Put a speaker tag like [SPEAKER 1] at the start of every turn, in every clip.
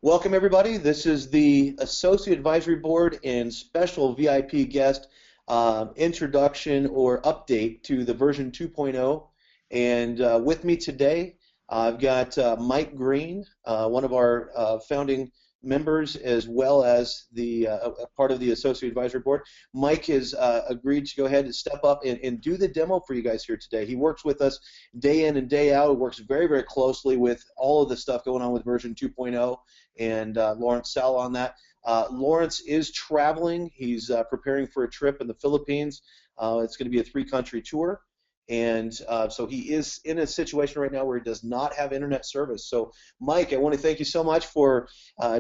[SPEAKER 1] Welcome, everybody. This is the Associate Advisory Board and special VIP guest introduction or update to the version 2.0. And with me today, I've got Mike Green, one of our founding members, as well as the part of the Associate Advisory Board. Mike has agreed to go ahead and step up and do the demo for you guys here today. He works with us day in and day out. He works very, very closely with all of the stuff going on with version 2.0 and Lawrence Sal on that. Lawrence is traveling. He's preparing for a trip in the Philippines. It's going to be a 3-country tour. And so he is in a situation right now where he does not have internet service. So, Mike, I want to thank you so much for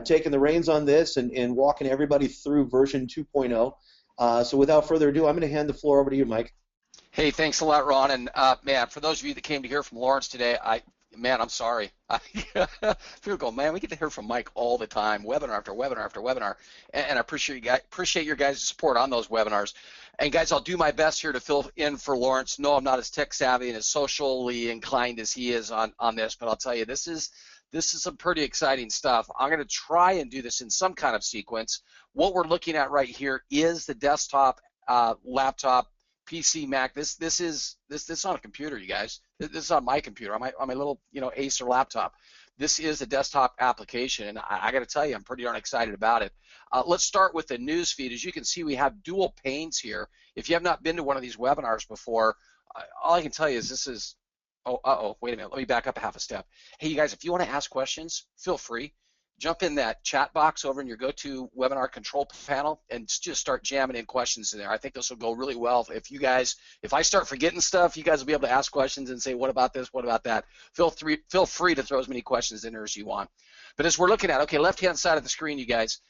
[SPEAKER 1] taking the reins on this and walking everybody through version 2.0. So without further ado, I'm going to hand the floor over to you, Mike.
[SPEAKER 2] Hey, thanks a lot, Ron. And man, for those of you that came to hear from Lawrence today, I'm sorry. People go, man, we get to hear from Mike all the time, webinar after webinar after webinar, and I appreciate your guys' support on those webinars. And guys, I'll do my best here to fill in for Lawrence. No, I'm not as tech savvy and as socially inclined as he is on this, but I'll tell you, this is some pretty exciting stuff. I'm going to try and do this in some kind of sequence. What we're looking at right here is the desktop, laptop, PC, Mac. This is on a computer, you guys. This is on my computer, on my little Acer laptop. This is a desktop application, and I got to tell you, I'm pretty darn excited about it. Let's start with the news feed. As you can see, we have dual panes here. If you have not been to one of these webinars before, all I can tell you is this is. Wait a minute. Let me back up a half a step. Hey, you guys, if you want to ask questions, feel free. Jump in that chat box over in your go-to webinar control panel and just start jamming in questions in there. I think this will go really well. If I start forgetting stuff, you guys will be able to ask questions and say, what about this, what about that? Feel free to throw as many questions in there as you want. But as we're looking at, okay, left-hand side of the screen, you guys,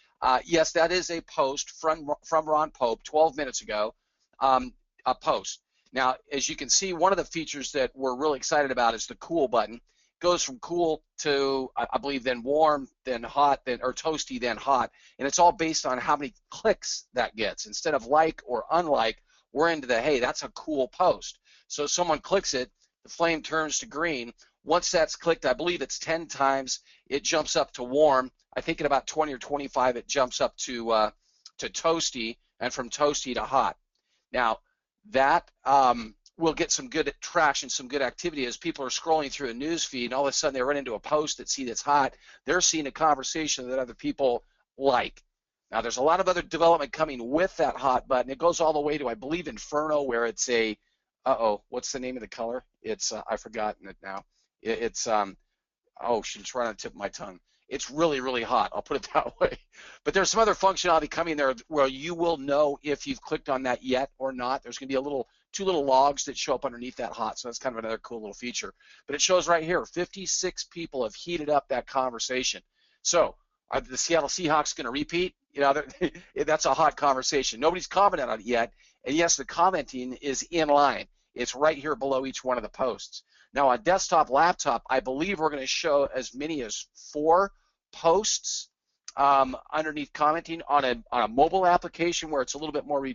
[SPEAKER 2] yes, that is a post from Ron Pope 12 minutes ago, a post. Now, as you can see, one of the features that we're really excited about is the cool button. Goes from cool to, I believe, then warm, then hot, or toasty, then hot, and it's all based on how many clicks that gets. Instead of like or unlike, we're into the, hey, that's a cool post. So someone clicks it, the flame turns to green. Once that's clicked, I believe it's 10 times, it jumps up to warm. I think at about 20 or 25, it jumps up to toasty, and from toasty to hot. Now, that we'll get some good traction, some good activity as people are scrolling through a news feed, and all of a sudden they run into a post that's hot. They're seeing a conversation that other people like. Now, there's a lot of other development coming with that hot button. It goes all the way to, I believe, Inferno, where it's a, what's the name of the color? It's, I've forgotten it now. It's it's right on the tip of my tongue. It's really, really hot. I'll put it that way. But there's some other functionality coming there where you will know if you've clicked on that yet or not. There's going to be two little logs that show up underneath that hot, so that's kind of another cool little feature. But it shows right here, 56 people have heated up that conversation. So are the Seattle Seahawks going to repeat? That's a hot conversation. Nobody's commented on it yet, and yes, the commenting is in line. It's right here below each one of the posts. Now, on desktop, laptop, I believe we're going to show as many as 4 posts underneath commenting. On a mobile application where it's a little bit more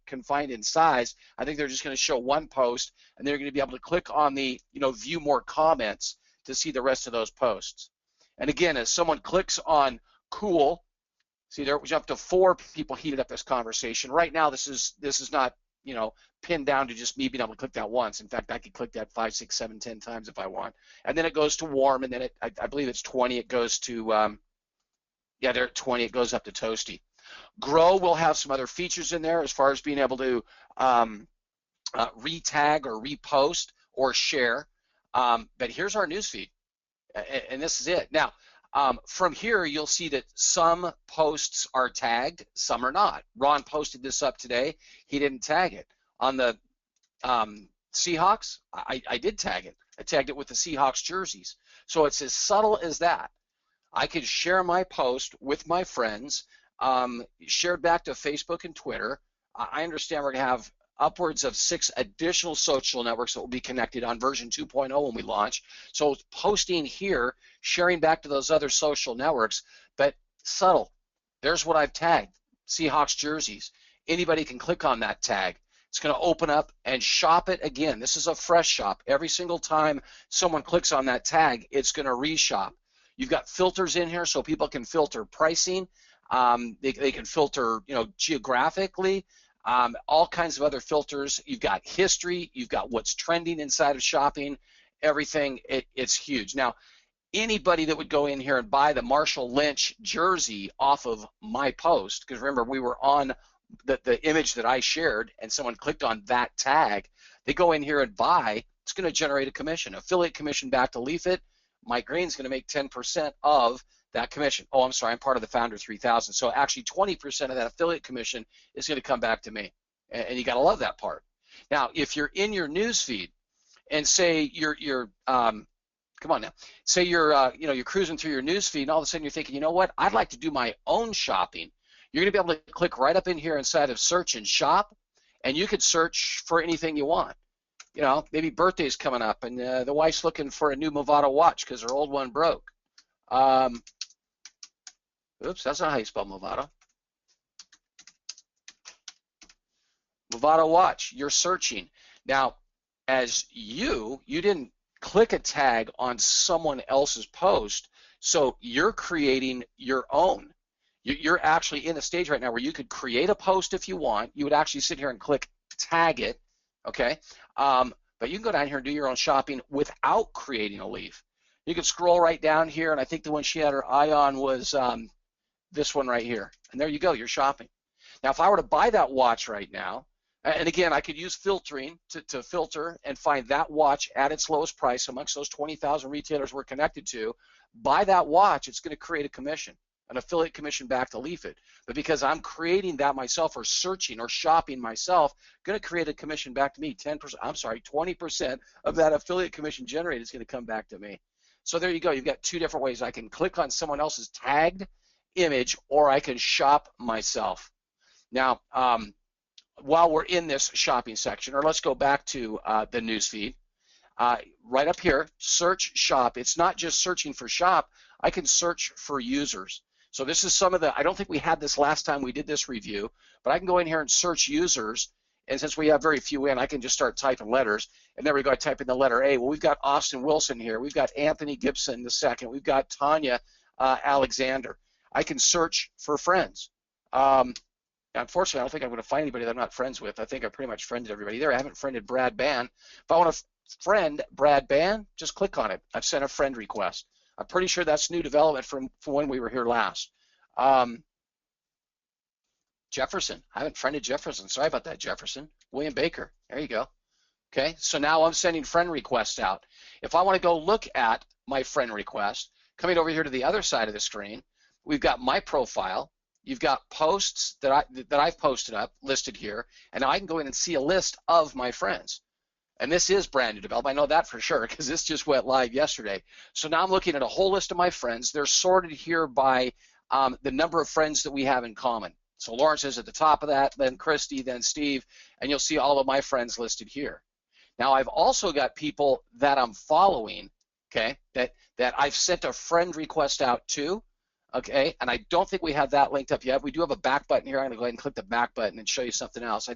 [SPEAKER 2] confined in size, I think they're just going to show 1 post, and they're going to be able to click on the view more comments to see the rest of those posts. And again, as someone clicks on cool, see there we jump to 4 people heated up this conversation. Right now, this is not pinned down to just me being able to click that once. In fact, I could click that 5, 6, 7, 10 times if I want. And then it goes to warm, and then I believe it's 20. It goes to they're at 20. It goes up to toasty. Grow will have some other features in there as far as being able to retag or repost or share. But here's our newsfeed, and this is it. Now, from here, you'll see that some posts are tagged, some are not. Ron posted this up today. He didn't tag it. On the Seahawks, I did tag it. I tagged it with the Seahawks jerseys. So it's as subtle as that. I could share my post with my friends, shared back to Facebook and Twitter. I understand we're going to have upwards of 6 additional social networks that will be connected on version 2.0 when we launch. So posting here, sharing back to those other social networks, but subtle. There's what I've tagged, Seahawks jerseys. Anybody can click on that tag. It's going to open up and shop it again. This is a fresh shop. Every single time someone clicks on that tag, it's going to reshop. You've got filters in here so people can filter pricing. They can filter, geographically, all kinds of other filters. You've got history. You've got what's trending inside of shopping. Everything. It's huge. Now, anybody that would go in here and buy the Marshall Lynch jersey off of my post, because remember, we were on the image that I shared, and someone clicked on that tag, they go in here and buy, it's going to generate a commission, affiliate commission back to Leafit. Mike Green's going to make 10% of that commission. Oh, I'm sorry, I'm part of the Founder 3000. So actually 20% of that affiliate commission is going to come back to me. And you got to love that part. Now, if you're in your news feed and say you're come on now, say you're cruising through your news feed and all of a sudden you're thinking, you know what, I'd like to do my own shopping. You're going to be able to click right up in here inside of search and shop, and you could search for anything you want. Maybe birthday's coming up and the wife's looking for a new Movado watch because her old one broke. Oops, that's not how you spell Movado. Movado watch, you're searching. Now, as you didn't click a tag on someone else's post, so you're creating your own. You're actually in a stage right now where you could create a post if you want. You would actually sit here and click tag it, okay? But you can go down here and do your own shopping without creating a leaf. You can scroll right down here, and I think the one she had her eye on was this one right here. And there you go, you're shopping. Now, if I were to buy that watch right now, and again, I could use filtering to filter and find that watch at its lowest price amongst those 20,000 retailers we're connected to. Buy that watch, it's going to create a commission, an affiliate commission back to Leafit. But because I'm creating that myself or searching or shopping myself, going to create a commission back to me. 20% of that affiliate commission generated is going to come back to me. So there you go. You've got two different ways. I can click on someone else's tagged image, or I can shop myself. Now, while we're in this shopping section, or let's go back to the news feed. Right up here, search shop. It's not just searching for shop. I can search for users. So this is some of the, I don't think we had this last time we did this review, but I can go in here and search users. And since we have very few in, I can just start typing letters. And there we go, I type in the letter A. Well, we've got Austin Wilson here. We've got Anthony Gibson II. We've got Tanya Alexander. I can search for friends. Unfortunately, I don't think I'm going to find anybody that I'm not friends with. I think I pretty much friended everybody there. I haven't friended Brad Ban. If I want to friend Brad Ban, just click on it. I've sent a friend request. I'm pretty sure that's new development from when we were here last. Jefferson. I haven't friended Jefferson. Sorry about that, Jefferson. William Baker. There you go. Okay, so now I'm sending friend requests out. If I want to go look at my friend request, coming over here to the other side of the screen, we've got my profile. You've got posts that I've posted up listed here, and now I can go in and see a list of my friends. And this is brand new development. I know that for sure because this just went live yesterday. So now I'm looking at a whole list of my friends. They're sorted here by the number of friends that we have in common. So Lawrence is at the top of that, then Christy, then Steve, and you'll see all of my friends listed here. Now I've also got people that I'm following, okay, that I've sent a friend request out to. Okay, and I don't think we have that linked up yet. We do have a back button here. I'm going to go ahead and click the back button and show you something else.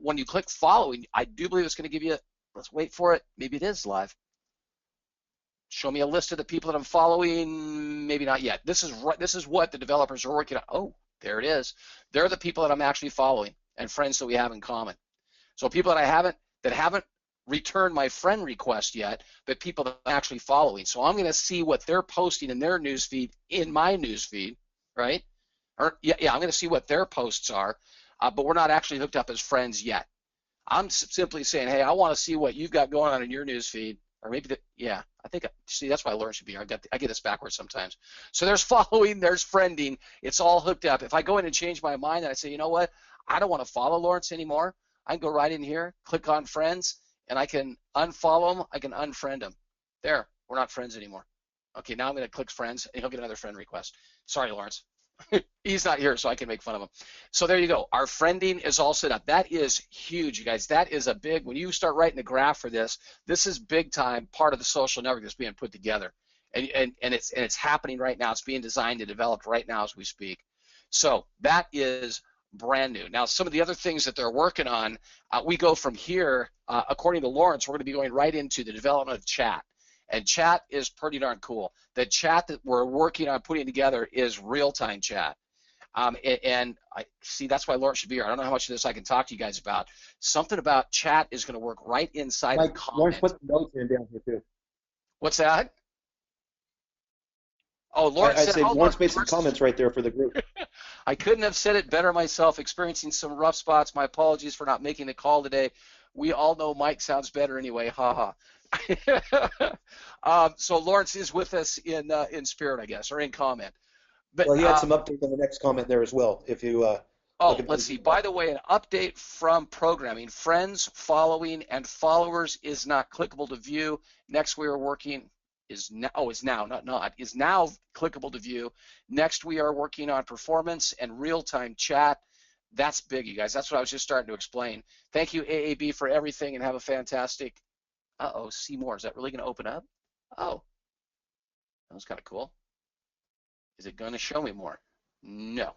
[SPEAKER 2] When you click following, I do believe it's going to give you, let's wait for it. Maybe it is live. Show me a list of the people that I'm following. Maybe not yet. This is what the developers are working on. Oh, there it is. They're the people that I'm actually following and friends that we have in common. So people that haven't returned my friend request yet, but people that I'm actually following. So I'm going to see what they're posting in their newsfeed in my newsfeed, right? Or yeah, I'm going to see what their posts are, but we're not actually hooked up as friends yet. I'm simply saying, hey, I want to see what you've got going on in your newsfeed, or maybe I think see that's why Lauren should be here. I get this backwards sometimes. So there's following, there's friending. It's all hooked up. If I go in and change my mind and I say, you know what, I don't want to follow Lawrence anymore, I can go right in here, click on friends, and I can unfollow them, I can unfriend them. There, we're not friends anymore. Okay, now I'm going to click friends, and he'll get another friend request. Sorry, Lawrence. He's not here, so I can make fun of him. So there you go. Our friending is all set up. That is huge, you guys. That is a big, when you start writing a graph for this, this is big time part of the social network that's being put together. And it's happening right now. It's being designed and developed right now as we speak. So that is brand new. Now, some of the other things that they're working on, we go from here, according to Lawrence, we're going to be going right into the development of chat. And chat is pretty darn cool. The chat that we're working on putting together is real-time chat. And I see that's why Lawrence should be here. I don't know how much of this I can talk to you guys about. Something about chat is going to work right inside
[SPEAKER 1] Mike,
[SPEAKER 2] of comments.
[SPEAKER 1] Lawrence put the notes in down here too.
[SPEAKER 2] What's that? Oh, Lawrence
[SPEAKER 1] I'd say Lawrence made some comments right there for the group.
[SPEAKER 2] I couldn't have said it better myself. Experiencing some rough spots. My apologies for not making the call today. We all know Mike sounds better anyway. Ha ha. So Lawrence is with us in spirit, I guess, or in comment. But,
[SPEAKER 1] well, he had some updates on the next comment there as well. If you
[SPEAKER 2] let's see. By the way, an update from programming. Friends, following, and followers is not clickable to view. Next, we are working is now clickable to view. Next, we are working on performance and real-time chat. That's big, you guys. That's what I was just starting to explain. Thank you, AAB, for everything, and have a fantastic. See more. Is that really going to open up? Oh, that was kind of cool. Is it going to show me more? No.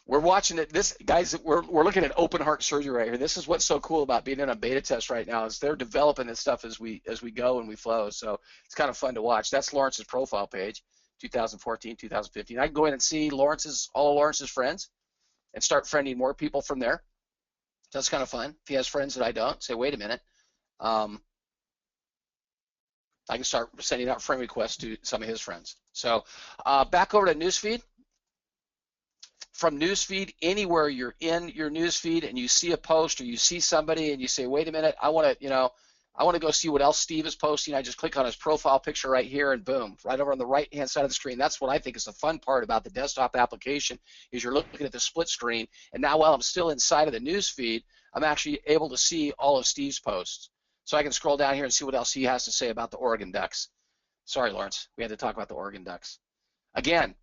[SPEAKER 2] We're watching it. This, guys, we're looking at open heart surgery right here. This is what's so cool about being in a beta test right now is they're developing this stuff as we go and we flow. So it's kind of fun to watch. That's Lawrence's profile page, 2014, 2015. I can go in and see all Lawrence's friends and start friending more people from there. That's kind of fun. If he has friends that I don't, say, wait a minute. I can start sending out friend requests to some of his friends. So back over to Newsfeed. From Newsfeed, anywhere you're in your Newsfeed and you see a post or you see somebody and you say, wait a minute, I want to go see what else Steve is posting. I just click on his profile picture right here and boom, right over on the right-hand side of the screen. That's what I think is the fun part about the desktop application is you're looking at the split screen. And now while I'm still inside of the Newsfeed, I'm actually able to see all of Steve's posts. So I can scroll down here and see what else he has to say about the Oregon Ducks. Sorry, Lawrence, we had to talk about the Oregon Ducks. Again,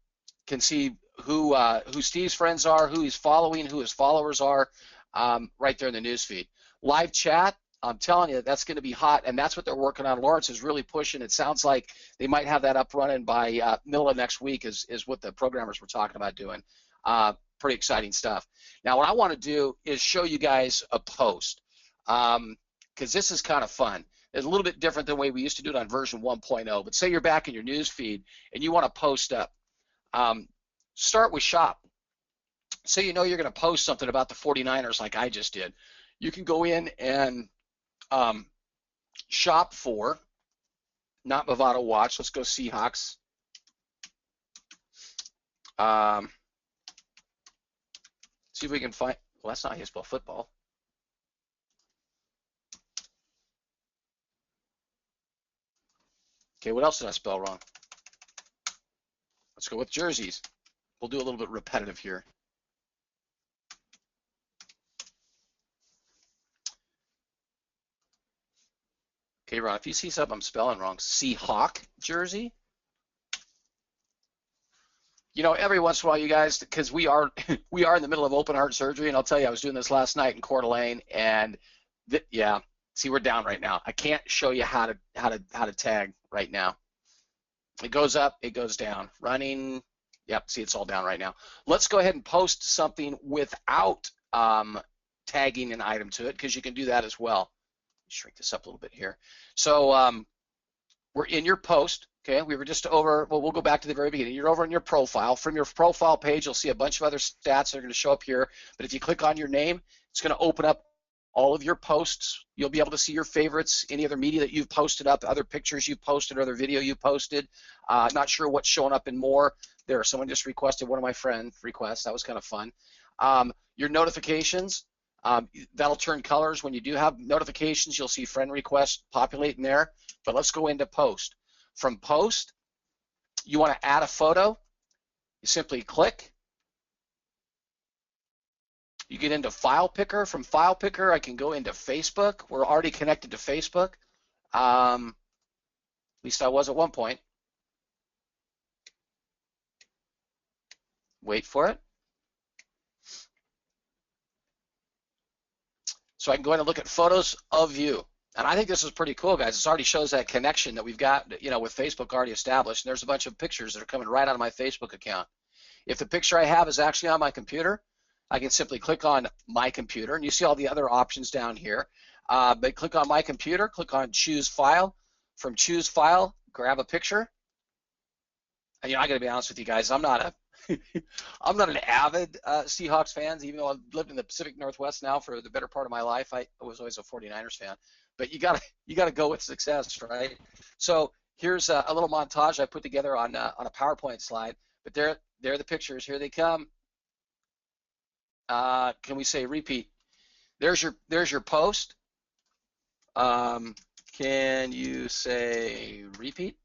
[SPEAKER 2] can see who Steve's friends are, who he's following, who his followers are, right there in the newsfeed. Live chat, I'm telling you, that's going to be hot, and that's what they're working on. Lawrence is really pushing. It sounds like they might have that up running by middle of next week is what the programmers were talking about doing. Pretty exciting stuff. Now, what I want to do is show you guys a post, because this is kind of fun. It's a little bit different than the way we used to do it on version 1.0, but say you're back in your newsfeed and you want to post up. Start with shop. So you know you're going to post something about the 49ers like I just did. You can go in and shop for, not Movado Watch, let's go Seahawks. See if we can find, well, that's not how you spell football. Okay, what else did I spell wrong? Let's go with jerseys. We'll do a little bit repetitive here. Okay, Ron, if you see something I'm spelling wrong, Seahawk jersey. You know, every once in a while, you guys, because we are in the middle of open heart surgery, and I'll tell you, I was doing this last night in Coeur d'Alene, and yeah, see, we're down right now. I can't show you how to tag right now. It goes up, it goes down. Running, yep, see, it's all down right now. Let's go ahead and post something without tagging an item to it, because you can do that as well. Shrink this up a little bit here. So we're in your post. Okay, we were just over, well, we'll go back to the very beginning. You're over in your profile. From your profile page, you'll see a bunch of other stats that are going to show up here. But if you click on your name, it's going to open up all of your posts. You'll be able to see your favorites, any other media that you've posted up, other pictures you've posted, or other video you posted. Not sure what's showing up in more. There, someone just requested one of my friend requests. That was kind of fun. Your notifications, that'll turn colors. When you do have notifications, you'll see friend requests populating there. But let's go into post. From post, you want to add a photo. You simply click. You get into file picker. From file picker, I can go into Facebook. We're already connected to Facebook. At least I was at one point. Wait for it. So I can go in and look at photos of you. And I think this is pretty cool, guys. This already shows that connection that we've got, you know, with Facebook already established. And there's a bunch of pictures that are coming right out of my Facebook account. If the picture I have is actually on my computer, I can simply click on my computer, and you see all the other options down here. But click on my computer, click on choose file, from choose file, grab a picture. And, I got to be honest with you guys, I'm not an avid Seahawks fan, even though I've lived in the Pacific Northwest now for the better part of my life. I was always a 49ers fan, but you gotta go with success, right? So here's a little montage I put together on a PowerPoint slide. But there are the pictures. Here they come. Can we say repeat? There's your post. Can you say repeat?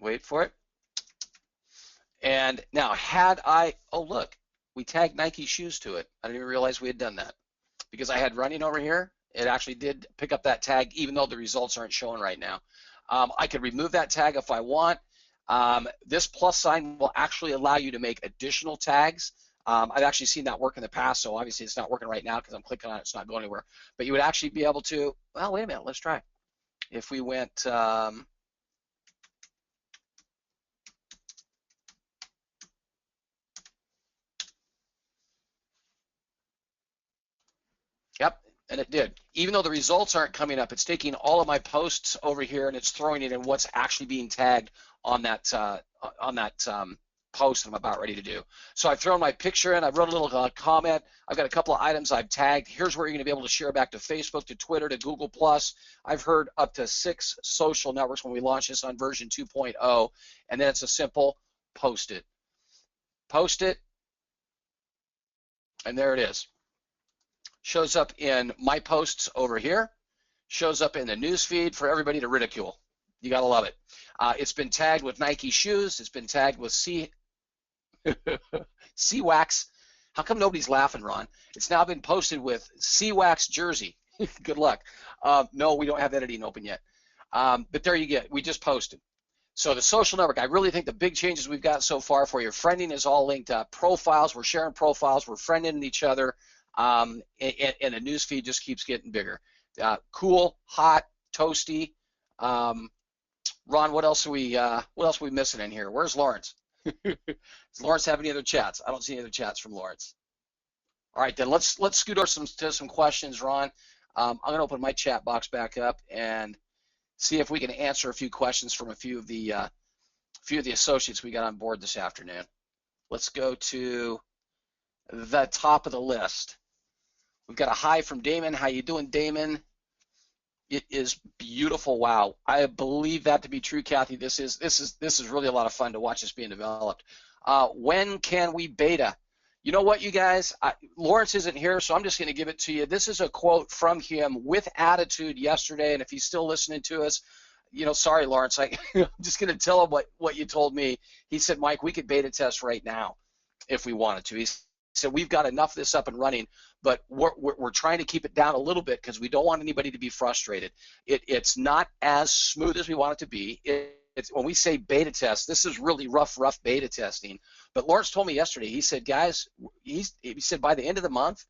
[SPEAKER 2] Wait for it. And now oh look, we tagged Nike shoes to it. I didn't even realize we had done that. Because I had running over here, it actually did pick up that tag even though the results aren't showing right now. I could remove that tag if I want. This plus sign will actually allow you to make additional tags. I've actually seen that work in the past, so obviously it's not working right now because I'm clicking on it, it's not going anywhere. But you would actually be able to, well, wait a minute, let's try. If we went, yep, and it did. Even though the results aren't coming up, it's taking all of my posts over here and it's throwing it in what's actually being tagged on that post I'm about ready to do. So I've thrown my picture in, I've wrote a little comment, I've got a couple of items I've tagged. Here's where you're going to be able to share back to Facebook, to Twitter, to Google+. I've heard up to 6 social networks when we launch this on version 2.0, and then it's a simple post it. Post it, and there it is. Shows up in my posts over here, shows up in the news feed for everybody to ridicule. You gotta love it. It's been tagged with Nike shoes, it's been tagged with C-Wax. How come nobody's laughing, Ron? It's now been posted with C-Wax jersey. Good luck. No, we don't have editing open yet. But there you get, we just posted. So the social network, I really think the big changes we've got so far for your friending is all linked up. Profiles, we're sharing profiles, we're friending each other, and the news feed just keeps getting bigger. Cool, hot, toasty. Ron, what else are we missing in here? Where's Lawrence? Does Lawrence have any other chats? I don't see any other chats from Lawrence. All right, then let's scoot over to some questions, Ron. I'm going to open my chat box back up and see if we can answer a few questions from a few of the associates we got on board this afternoon. Let's go to the top of the list. We've got a hi from Damon. How you doing, Damon? It is beautiful. Wow, I believe that to be true, Kathy. This is really a lot of fun to watch this being developed. When can we beta? You know what, you guys? Lawrence isn't here, so I'm just going to give it to you. This is a quote from him with attitude yesterday, and if he's still listening to us, sorry, Lawrence, I'm just going to tell him what you told me. He said, Mike, we could beta test right now if we wanted to. He said, we've got enough of this up and running, but we're trying to keep it down a little bit because we don't want anybody to be frustrated. It's not as smooth as we want it to be. It's when we say beta test, this is really rough beta testing. But Lawrence told me yesterday, he said, guys, he said by the end of the month,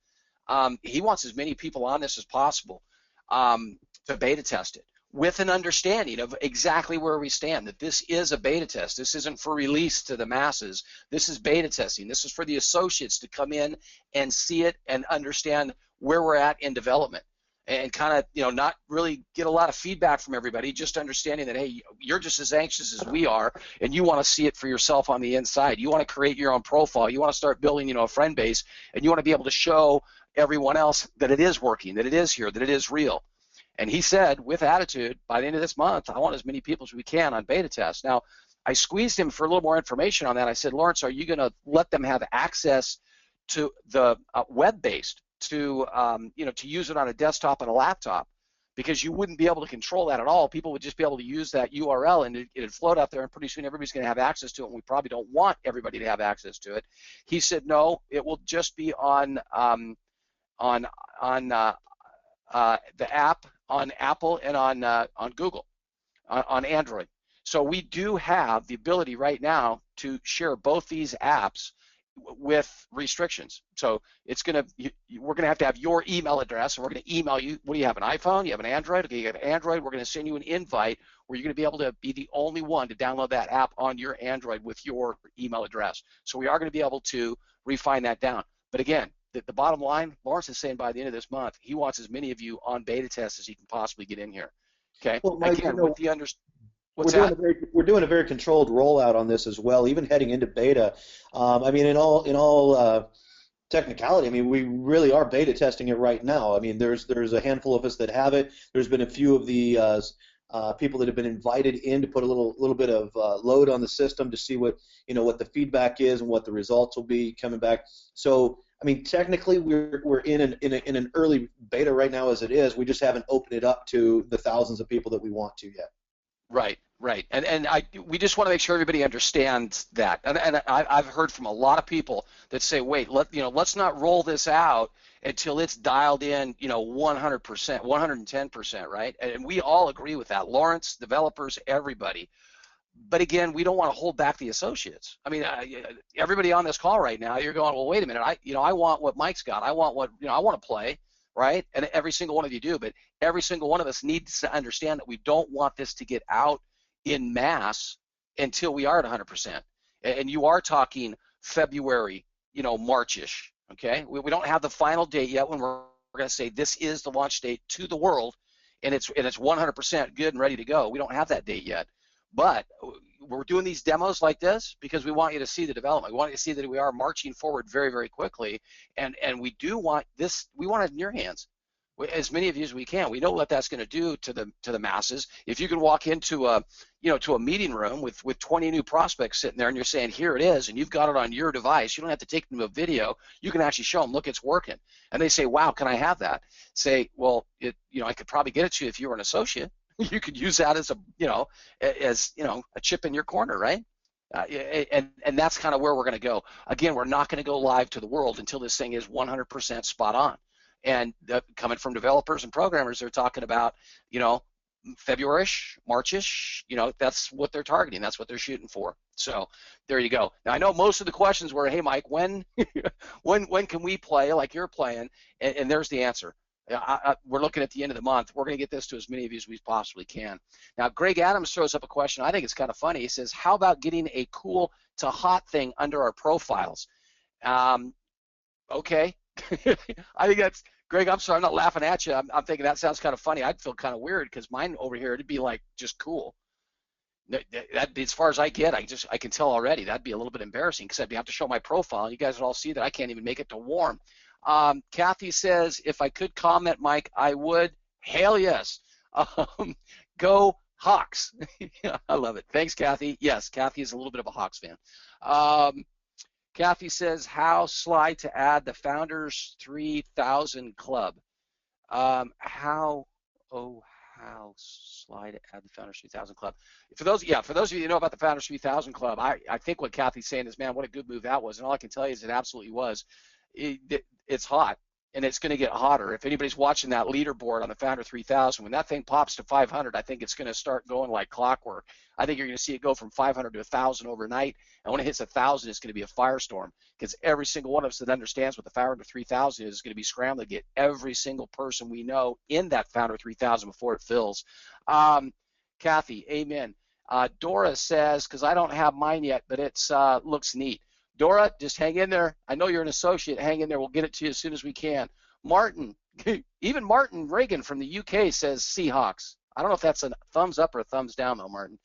[SPEAKER 2] he wants as many people on this as possible to beta test it, with an understanding of exactly where we stand, that this is a beta test. This isn't for release to the masses. This is beta testing. This is for the associates to come in and see it and understand where we're at in development, and kind of, not really get a lot of feedback from everybody, just understanding that, hey, you're just as anxious as we are, and you want to see it for yourself on the inside. You want to create your own profile. You want to start building, a friend base, and you want to be able to show everyone else that it is working, that it is here, that it is real. And he said, with attitude, by the end of this month, I want as many people as we can on beta test. Now, I squeezed him for a little more information on that. I said, Lawrence, are you going to let them have access to the web-based, to use it on a desktop and a laptop? Because you wouldn't be able to control that at all. People would just be able to use that URL, and it'd float out there, and pretty soon everybody's going to have access to it, and we probably don't want everybody to have access to it. He said, no, it will just be on the app, on Apple, and on Google, on Android. So we do have the ability right now to share both these apps with restrictions. So we're gonna have to have your email address, and we're gonna email you. What do you have, an iPhone? You have an Android? Okay, you have Android. We're gonna send you an invite where you're gonna be able to be the only one to download that app on your Android with your email address. So we are gonna be able to refine that down. But again, the bottom line, Lawrence is saying by the end of this month, he wants as many of you on beta test as he can possibly get in here. Okay.
[SPEAKER 1] Well, Mike,
[SPEAKER 2] Again, with the
[SPEAKER 1] we're
[SPEAKER 2] what's
[SPEAKER 1] doing
[SPEAKER 2] that?
[SPEAKER 1] a very controlled rollout on this as well, even heading into beta. I mean, in all technicality, I mean, we really are beta testing it right now. I mean, there's a handful of us that have it. There's been a few of the people that have been invited in to put a little bit of load on the system to see what the feedback is and what the results will be coming back. So, I mean, technically, we're in an early beta right now as it is. We just haven't opened it up to the thousands of people that we want to yet.
[SPEAKER 2] Right, right, and we just want to make sure everybody understands that. And I've heard from a lot of people that say, wait, let's not roll this out until it's dialed in, 100%, 110%, right? And we all agree with that. Lawrence, developers, everybody. But again, we don't want to hold back the associates. I mean, everybody on this call right now, you're going, well, wait a minute, I want what Mike's got. I want I want to play. Right? And every single one of you do, but every single one of us needs to understand that we don't want this to get out in mass until we are at 100%. And you are talking February, March-ish, okay? We don't have the final date yet when we're going to say this is the launch date to the world, and it's 100% good and ready to go. We don't have that date yet. But we're doing these demos like this because we want you to see the development. We want you to see that we are marching forward very, very quickly, and we do want this. We want it in your hands, as many of you as we can. We know what that's going to do to the masses. If you can walk into a to a meeting room with 20 new prospects sitting there, and you're saying here it is, and you've got it on your device, you don't have to take them to a video. You can actually show them, look, it's working, and they say, wow, can I have that? Say, well, I could probably get it to you if you were an associate. You could use that as a chip in your corner, right? And that's kind of where we're going to go. Again, we're not going to go live to the world until this thing is 100% spot on. And coming from developers and programmers, they're talking about, February-ish, March-ish. That's what they're targeting. That's what they're shooting for. So there you go. Now I know most of the questions were, hey Mike, when can we play like you're playing? And there's the answer. We're looking at the end of the month. We're going to get this to as many of you as we possibly can. Now, Greg Adams throws up a question. I think it's kind of funny. He says, how about getting a cool to hot thing under our profiles? Okay. I think that's, Greg, I'm sorry, I'm not laughing at you. I'm thinking that sounds kind of funny. I'd feel kind of weird because mine over here, it'd be like just cool. That'd be, as far as I get, I can tell already, that'd be a little bit embarrassing because I'd have to show my profile. And you guys would all see that I can't even make it to warm. Kathy says, if I could comment, Mike, I would. Hell yes. Go Hawks. I love it. Thanks, Kathy. Yes, Kathy is a little bit of a Hawks fan. Kathy says, how Sly to add the Founders 3000 Club. How Sly to add the Founders 3000 Club. For those of you that know about the Founders 3000 Club, I think what Kathy's saying is, man, what a good move that was. And all I can tell you is it absolutely was. It's hot, and it's going to get hotter. If anybody's watching that leaderboard on the Founder 3000, when that thing pops to 500, I think it's going to start going like clockwork. I think you're going to see it go from 500 to 1,000 overnight, and when it hits 1,000, it's going to be a firestorm because every single one of us that understands what the Founder 3000 is going to be scrambling to get every single person we know in that Founder 3000 before it fills. Kathy, amen. Dora says, because I don't have mine yet, but it looks neat. Dora, just hang in there. I know you're an associate. Hang in there. We'll get it to you as soon as we can. Martin, even Martin Reagan from the UK says Seahawks. I don't know if that's a thumbs up or a thumbs down, though, Martin.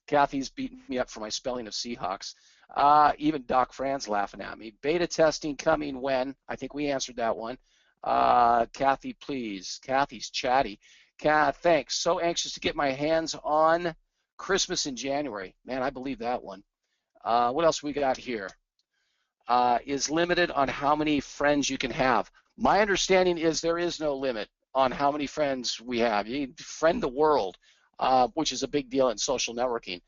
[SPEAKER 2] Kathy's beating me up for my spelling of Seahawks. Even Doc Fran's laughing at me. Beta testing coming when? I think we answered that one. Kathy, please. Kathy's chatty. Thanks. So anxious to get my hands on Christmas in January. Man, I believe that one. What else we got here? Is limited on how many friends you can have. My understanding is there is no limit on how many friends we have. You can friend the world, which is a big deal in social networking.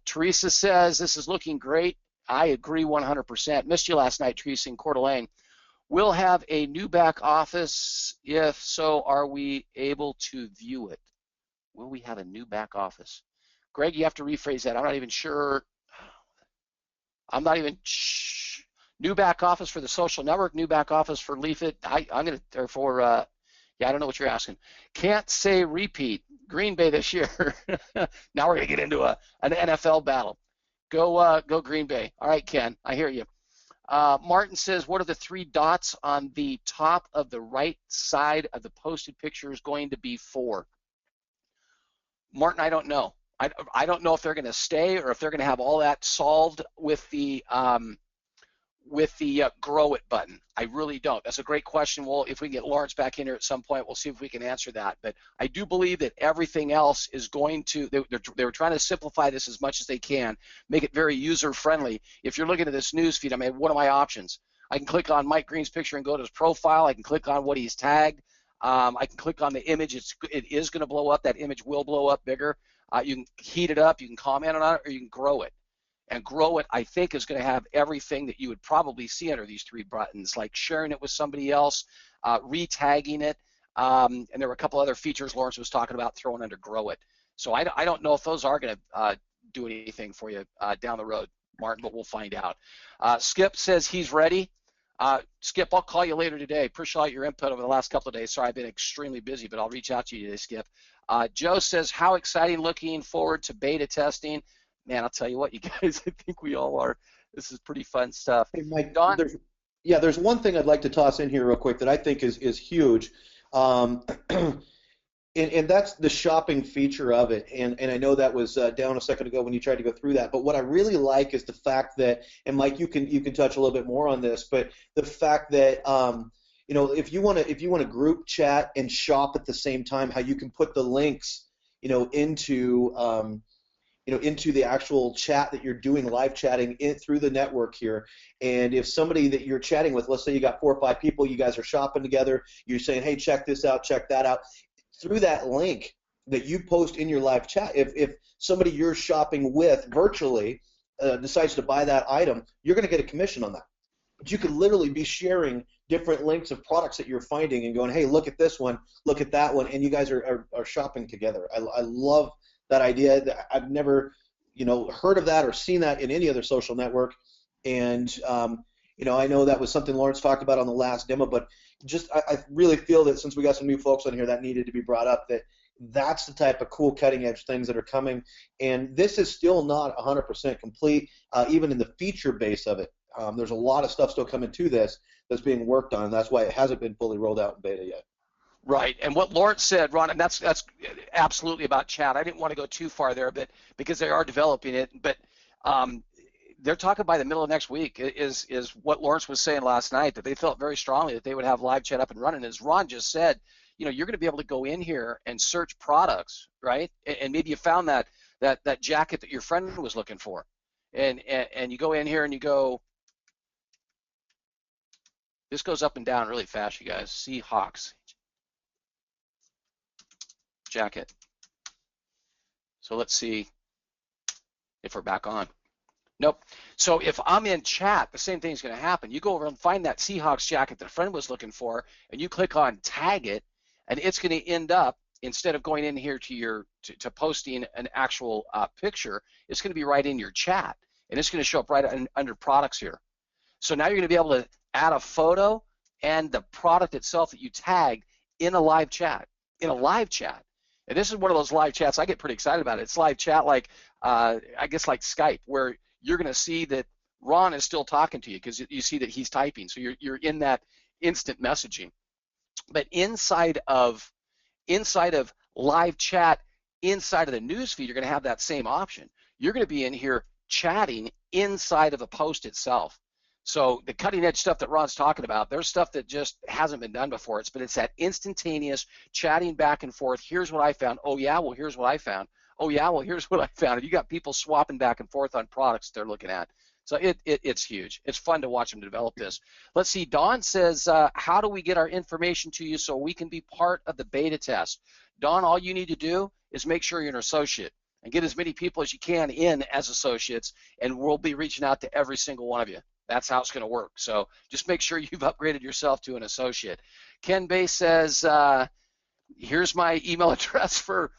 [SPEAKER 2] Teresa says, this is looking great. I agree 100%. Missed you last night, Teresa, in Coeur d'Alene. We'll have a new back office. If so, are we able to view it? Will we have a new back office? Greg, you have to rephrase that. I'm not even sure. New back office for the social network, new back office for Leafit. I don't know what you're asking. Can't say repeat. Green Bay this year. Now we're going to get into an NFL battle. Go Green Bay. All right, Ken, I hear you. Martin says, what are the 3 dots on the top of the right side of the posted pictures going to be for? Martin, I don't know. I don't know if they're going to stay or if they're going to have all that solved with the grow it button. I really don't. That's a great question. Well, if we can get Lawrence back in here at some point, we'll see if we can answer that. But I do believe that everything else is going to, they were trying to simplify this as much as they can, make it very user friendly. If you're looking at this news feed, I mean, what are my options? I can click on Mike Green's picture and go to his profile. I can click on what he's tagged. I can click on the image. It is going to blow up. That image will blow up bigger. You can heat it up. You can comment on it, or you can grow it. And grow it, I think, is going to have everything that you would probably see under these 3 buttons, like sharing it with somebody else, re-tagging it, and there were a couple other features Lawrence was talking about throwing under grow it. So I don't know if those are going to do anything for you down the road, Martin, but we'll find out. Skip says he's ready. Skip, I'll call you later today. Appreciate your input over the last couple of days. Sorry, I've been extremely busy, but I'll reach out to you today, Skip. Joe says, how exciting, looking forward to beta testing. Man, I'll tell you what, you guys, I think we all are. This is pretty fun stuff.
[SPEAKER 1] Hey, Mike,
[SPEAKER 2] Don?
[SPEAKER 1] there's one thing I'd like to toss in here real quick that I think is huge, and that's the shopping feature of it. And I know that was down a second ago when you tried to go through that. But what I really like is the fact that, and Mike, you can touch a little bit more on this, but the fact that if you want to group chat and shop at the same time, how you can put the links into the actual chat that you're doing, live chatting through the network here. And if somebody that you're chatting with, let's say you got 4 or 5 people, you guys are shopping together, you're saying, hey, check this out, check that out, through that link that you post in your live chat, if somebody you're shopping with virtually decides to buy that item, you're going to get a commission on that. But you could literally be sharing different links of products that you're finding and going, hey, look at this one, look at that one, and you guys are shopping together. I love that idea. I've never, heard of that or seen that in any other social network. And, I know that was something Lawrence talked about on the last demo, but just I really feel that since we got some new folks on here, that needed to be brought up, that's the type of cool cutting edge things that are coming. And this is still not 100% complete, even in the feature base of it. There's a lot of stuff still coming to this that's being worked on, and that's why it hasn't been fully rolled out in beta yet.
[SPEAKER 2] Right, and what Lawrence said, Ron, and that's absolutely about chat. I didn't want to go too far there, but because they are developing it, but they're talking by the middle of next week is what Lawrence was saying last night, that they felt very strongly that they would have live chat up and running. As Ron just said, you're going to be able to go in here and search products, right? And maybe you found that jacket that your friend was looking for, and you go in here and you go. This goes up and down really fast, you guys. Seahawks jacket. So let's see if we're back on. Nope. So if I'm in chat, the same thing is going to happen. You go over and find that Seahawks jacket that a friend was looking for, and you click on tag it, and it's going to end up, instead of going in here to posting an actual picture, it's going to be right in your chat, and it's going to show up right under products here. So now you're going to be able to add a photo and the product itself that you tagged in a live chat. And this is one of those live chats I get pretty excited about. It's live chat like, I guess like Skype, where you're going to see that Ron is still talking to you because you see that he's typing. So you're in that instant messaging. But inside of live chat, inside of the newsfeed, you're going to have that same option. You're going to be in here chatting inside of the post itself. So the cutting edge stuff that Ron's talking about, there's stuff that just hasn't been done before. It's that instantaneous chatting back and forth. Here's what I found. Oh yeah, well here's what I found. Oh yeah, well here's what I found. And you got people swapping back and forth on products they're looking at. So it's huge. It's fun to watch them develop this. Let's see. Dawn says, how do we get our information to you so we can be part of the beta test? Dawn, all you need to do is make sure you're an associate and get as many people as you can in as associates, and we'll be reaching out to every single one of you. That's how it's going to work. So just make sure you've upgraded yourself to an associate. Ken Bay says, here's my email address for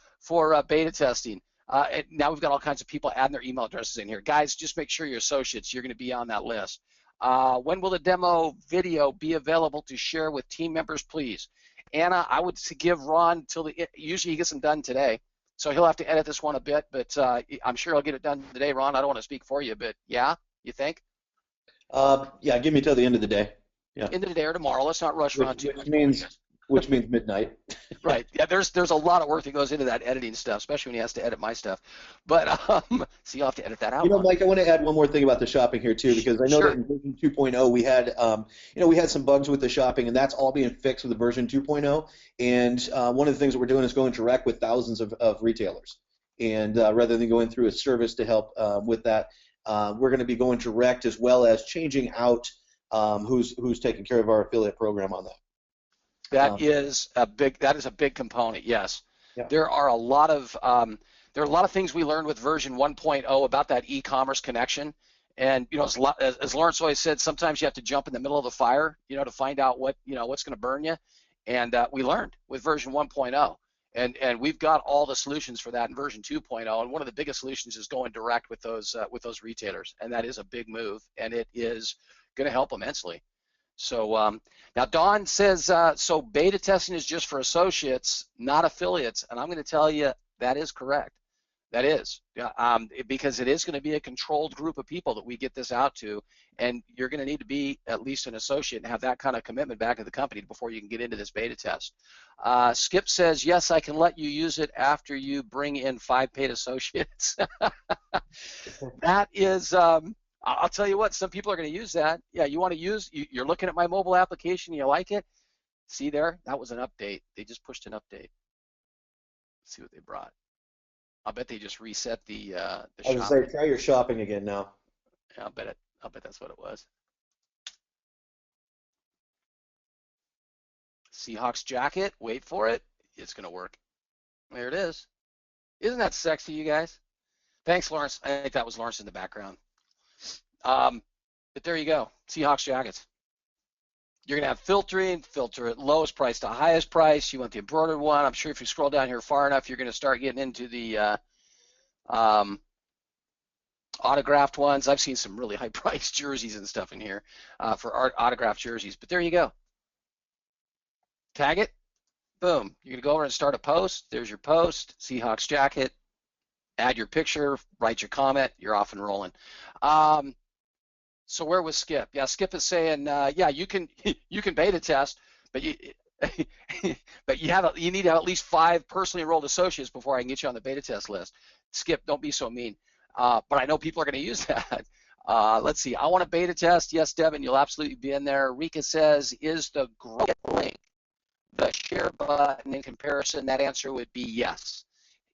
[SPEAKER 2] beta testing. And now we've got all kinds of people adding their email addresses in here. Guys, just make sure you're associates. You're going to be on that list. When will the demo video be available to share with team members, please? Anna, I would give Ron till usually he gets them done today. So he'll have to edit this one a bit, but I'm sure he'll get it done today, Ron. I don't want to speak for you, but yeah, you think?
[SPEAKER 1] Yeah, give me till the end of the day. Yeah,
[SPEAKER 2] End of the day or tomorrow. Let's not rush
[SPEAKER 1] which
[SPEAKER 2] around too
[SPEAKER 1] which
[SPEAKER 2] much. But when you
[SPEAKER 1] means
[SPEAKER 2] guys,
[SPEAKER 1] which means midnight.
[SPEAKER 2] right. Yeah, there's a lot of work that goes into that editing stuff, especially when he has to edit my stuff. But so you'll have to edit that out, Ron.
[SPEAKER 1] Mike, I want to add one more thing about the shopping here too, because I know that
[SPEAKER 2] Sure.
[SPEAKER 1] in version 2.0 we had, we had some bugs with the shopping, and that's all being fixed with the version 2.0. And one of the things that we're doing is going direct with thousands of retailers, and rather than going through a service to help with that, we're going to be going direct as well as changing out who's taking care of our affiliate program on that.
[SPEAKER 2] That is a big component. Yes,
[SPEAKER 1] Yeah.
[SPEAKER 2] there are a lot of things we learned with version 1.0 about that e-commerce connection. And as Lawrence always said, sometimes you have to jump in the middle of the fire, to find out what's going to burn you. And we learned with version 1.0, and we've got all the solutions for that in version 2.0. And one of the biggest solutions is going direct with those retailers, and that is a big move, and it is going to help immensely. So now Don says, so beta testing is just for associates, not affiliates, and I'm going to tell you that is correct. That is, because it is going to be a controlled group of people that we get this out to, and you're going to need to be at least an associate and have that kind of commitment back at the company before you can get into this beta test. Skip says, yes, I can let you use it after you bring in 5 paid associates. That is... I'll tell you what, some people are going to use that. Yeah, you're looking at my mobile application, you like it. See there, that was an update. They just pushed an update. Let's see what they brought. I'll bet they just reset the
[SPEAKER 1] I was
[SPEAKER 2] shopping.
[SPEAKER 1] say, try your shopping again now.
[SPEAKER 2] Yeah, I'll bet that's what it was. Seahawks jacket, wait for it. It's going to work. There it is. Isn't that sexy, you guys? Thanks, Lawrence. I think that was Lawrence in the background. But there you go, Seahawks jackets. You're gonna have filtering, filter at lowest price to highest price. You want the embroidered one. I'm sure if you scroll down here far enough, you're gonna start getting into the autographed ones. I've seen some really high-priced jerseys and stuff in here for autographed jerseys. But there you go. Tag it, boom. You're gonna go over and start a post. There's your post, Seahawks jacket. Add your picture, write your comment. You're off and rolling. So where was Skip? Yeah, Skip is saying, yeah, you can beta test, but you need to have at least 5 personally enrolled associates before I can get you on the beta test list. Skip, don't be so mean. But I know people are going to use that. Let's see. I want a beta test. Yes, Devin, you'll absolutely be in there. Rika says, is the Grow link the share button in comparison? That answer would be yes.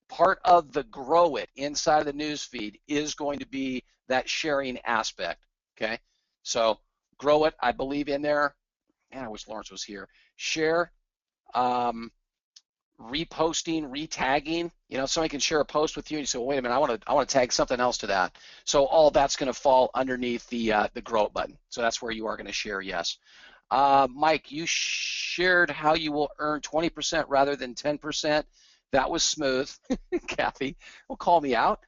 [SPEAKER 2] Part of the Grow It inside of the news feed is going to be that sharing aspect. Okay, so Grow It, I believe in there. Man, I wish Lawrence was here. Share, reposting, retagging. Somebody can share a post with you, and you say, well, wait a minute, I want to tag something else to that. So all that's going to fall underneath the Grow It button. So that's where you are going to share. Yes. Mike, you shared how you will earn 20% rather than 10%. That was smooth. Kathy, will call me out.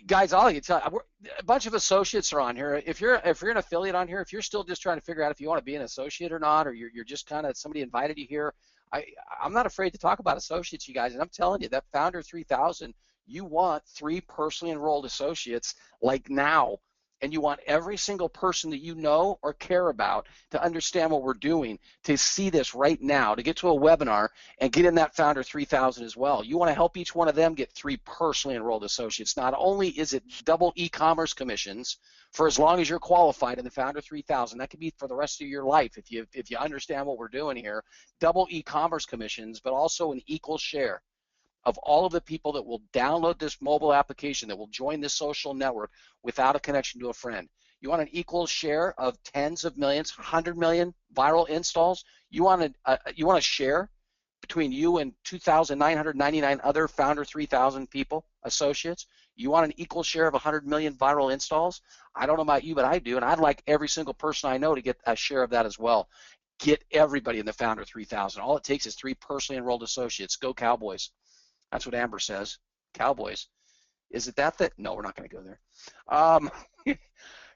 [SPEAKER 2] Guys, all I can tell you, a bunch of associates are on here. If you're an affiliate on here, if you're still just trying to figure out if you want to be an associate or not, or you're just kind of somebody invited you here, I'm not afraid to talk about associates, you guys. And I'm telling you, that Founder 3000, you want 3 personally enrolled associates like now. And you want every single person that you know or care about to understand what we're doing, to see this right now, to get to a webinar and get in that Founder 3000 as well. You want to help each one of them get 3 personally enrolled associates. Not only is it double e-commerce commissions for as long as you're qualified in the Founder 3000, that could be for the rest of your life if you understand what we're doing here, double e-commerce commissions, but also an equal share of all of the people that will download this mobile application, that will join this social network without a connection to a friend. You want an equal share of tens of millions, 100 million viral installs. You want a share between you and 2,999 other Founder 3000 people, associates. You want an equal share of 100 million viral installs. I don't know about you, but I do, and I'd like every single person I know to get a share of that as well. Get everybody in the Founder 3000. All it takes is 3 personally enrolled associates. Go Cowboys. That's what Amber says. Cowboys. Is it that? No, we're not going to go there.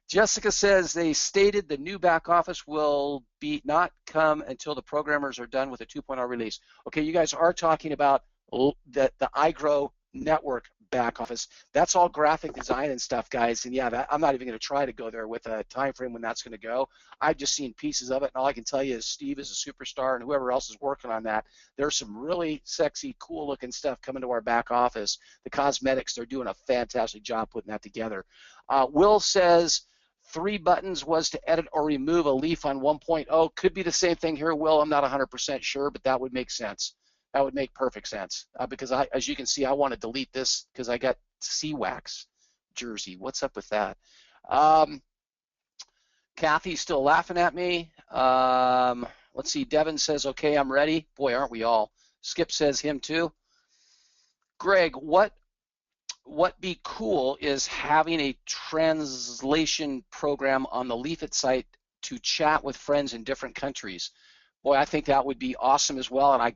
[SPEAKER 2] Jessica says they stated the new back office will not come until the programmers are done with the 2.0 release. Okay, you guys are talking about the iGrow network back office. That's all graphic design and stuff, guys. And yeah, I'm not even going to try to go there with a time frame when that's going to go. I've just seen pieces of it, and all I can tell you is Steve is a superstar, and whoever else is working on that, there's some really sexy, cool-looking stuff coming to our back office. The cosmetics, they're doing a fantastic job putting that together. Will says 3 buttons was to edit or remove a leaf on 1.0. Could be the same thing here, Will. I'm not 100% sure, but that would make sense. That would make perfect sense because as you can see, I want to delete this because I got Wax jersey. What's up with that? Kathy's still laughing at me. Let's see. Devin says, okay, I'm ready. Boy, aren't we all. Skip says him too. Greg, what be cool is having a translation program on the Leafit site to chat with friends in different countries. Boy, I think that would be awesome as well, and I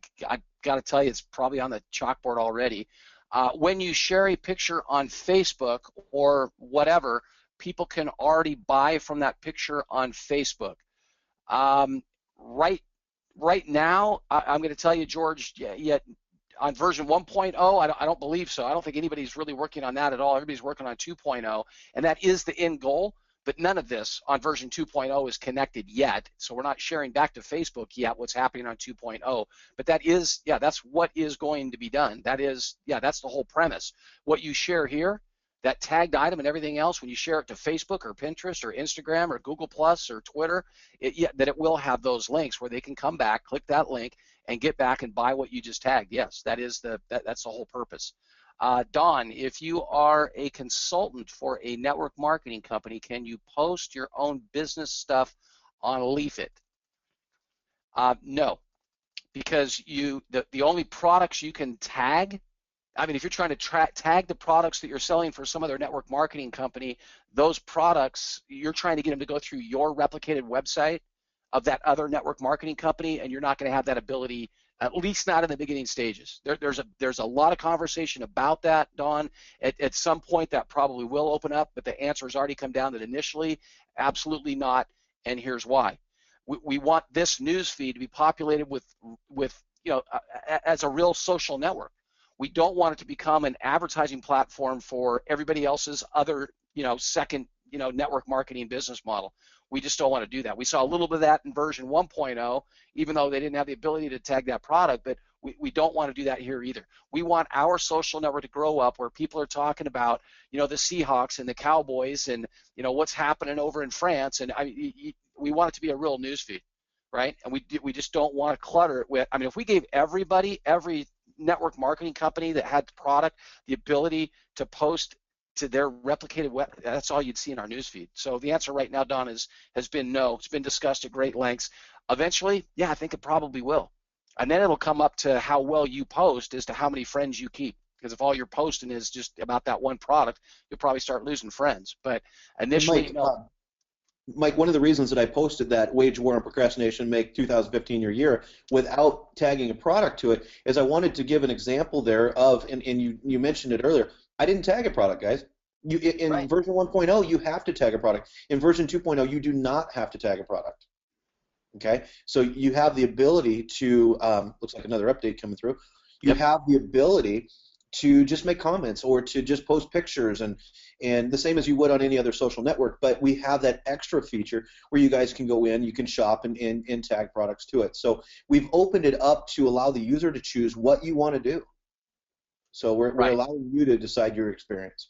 [SPEAKER 2] got to tell you, it's probably on the chalkboard already. When you share a picture on Facebook or whatever, people can already buy from that picture on Facebook. Right now, I'm going to tell you, George, yet on version 1.0, I don't believe so. I don't think anybody's really working on that at all. Everybody's working on 2.0, and that is the end goal. But none of this on version 2.0 is connected yet, so we're not sharing back to Facebook yet what's happening on 2.0. But that is, that's what is going to be done. That is, that's the whole premise. What you share here, that tagged item and everything else, when you share it to Facebook or Pinterest or Instagram or Google Plus or Twitter, that it will have those links where they can come back, click that link, and get back and buy what you just tagged. Yes, that's the whole purpose. Don, if you are a consultant for a network marketing company, can you post your own business stuff on Leafit? No, because the only products you can tag, I mean, if you're trying to tag the products that you're selling for some other network marketing company, those products, you're trying to get them to go through your replicated website of that other network marketing company, and you're not going to have that ability, at least not in the beginning stages. There's a lot of conversation about that, Don. At some point, that probably will open up, but the answer has already come down that initially, absolutely not, and here's why. We want this news feed to be populated with as a real social network. We don't want it to become an advertising platform for everybody else's other, second, network marketing business model. We just don't want to do that. We saw a little bit of that in version 1.0, even though they didn't have the ability to tag that product, but we don't want to do that here either. We want our social network to grow up where people are talking about, the Seahawks and the Cowboys and, what's happening over in France. And we want it to be a real news feed, right? And we just don't want to clutter it with, if we gave every network marketing company that had the product the ability to post to their replicated web, that's all you'd see in our newsfeed. So the answer right now, Don, has been no. It's been discussed at great lengths. Eventually, I think it probably will. And then it'll come up to how well you post as to how many friends you keep. Because if all you're posting is just about that one product, you'll probably start losing friends. But initially, no.
[SPEAKER 1] Mike, one of the reasons that I posted that Wage War and Procrastination Make 2015 Your Year without tagging a product to it is I wanted to give an example there of, and you mentioned it earlier, I didn't tag a product, guys. In
[SPEAKER 2] right.
[SPEAKER 1] version 1.0, you have to tag a product. In version 2.0, you do not have to tag a product. Okay? So you have the ability to, looks like another update coming through, you have the ability to just make comments or to just post pictures and the same as you would on any other social network, but we have that extra feature where you guys can go in, you can shop and tag products to it. So we've opened it up to allow the user to choose what you want to do. So we're allowing you to decide your experience.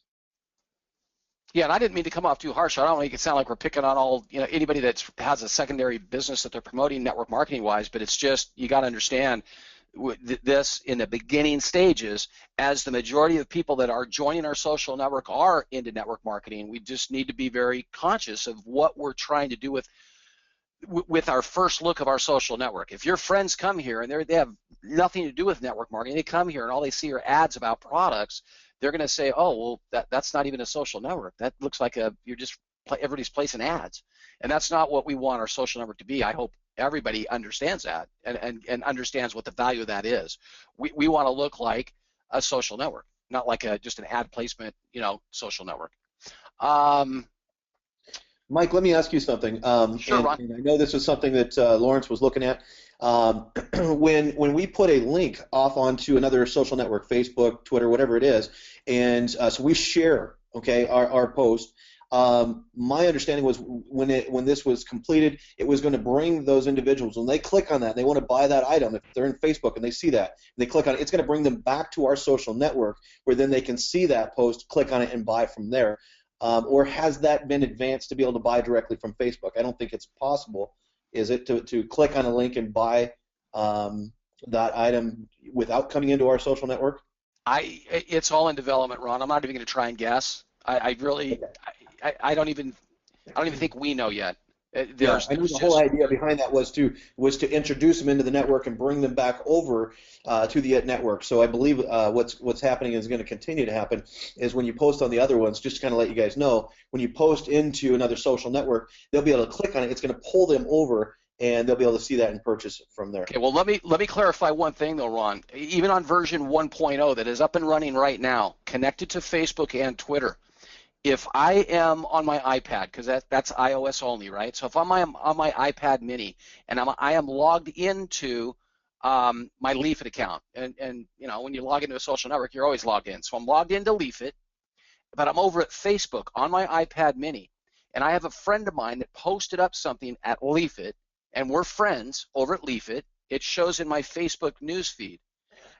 [SPEAKER 2] Yeah, and I didn't mean to come off too harsh. I don't make it sound like we're picking on all, anybody that has a secondary business that they're promoting network marketing wise, but it's just, you got to understand this in the beginning stages, as the majority of people that are joining our social network are into network marketing. We just need to be very conscious of what we're trying to do with our first look of our social network. If your friends come here and they have nothing to do with network marketing, they come here and all they see are ads about products, they're going to say, oh, well, that's not even a social network. That looks like everybody's placing ads. And that's not what we want our social network to be. I hope everybody understands that and understands what the value of that is. We want to look like a social network, not like just an ad placement, social network.
[SPEAKER 1] Mike, let me ask you something.
[SPEAKER 2] Sure, Ron.
[SPEAKER 1] And I know this is something that Lawrence was looking at. When we put a link off onto another social network, Facebook, Twitter, whatever it is, and so we share, okay, our post. My understanding was when this was completed, it was going to bring those individuals, when they click on that, and they want to buy that item. If they're in Facebook and they see that, and they click on it, it's going to bring them back to our social network, where then they can see that post, click on it, and buy from there. Or has that been advanced to be able to buy directly from Facebook? I don't think it's possible, is it, to click on a link and buy that item without coming into our social network?
[SPEAKER 2] It's all in development, Ron. I'm not even going to try and guess. I really, I don't even think we know yet.
[SPEAKER 1] Yeah, I knew the whole idea behind that was to introduce them into the network and bring them back over to the network. So I believe what's happening is going to continue to happen is when you post on the other ones, just to kind of let you guys know, when you post into another social network, they'll be able to click on it. It's going to pull them over, and they'll be able to see that and purchase it from there.
[SPEAKER 2] Okay, well, let me clarify one thing though, Ron. Even on version 1.0 that is up and running right now, connected to Facebook and Twitter, if I am on my iPad, because that's iOS only, right? So if I'm on my iPad mini and I am logged into my Leafit account, and you know, when you log into a social network, you're always logged in. So I'm logged into Leafit, but I'm over at Facebook on my iPad mini, and I have a friend of mine that posted up something at Leafit, and we're friends over at Leafit. It shows in my Facebook news feed,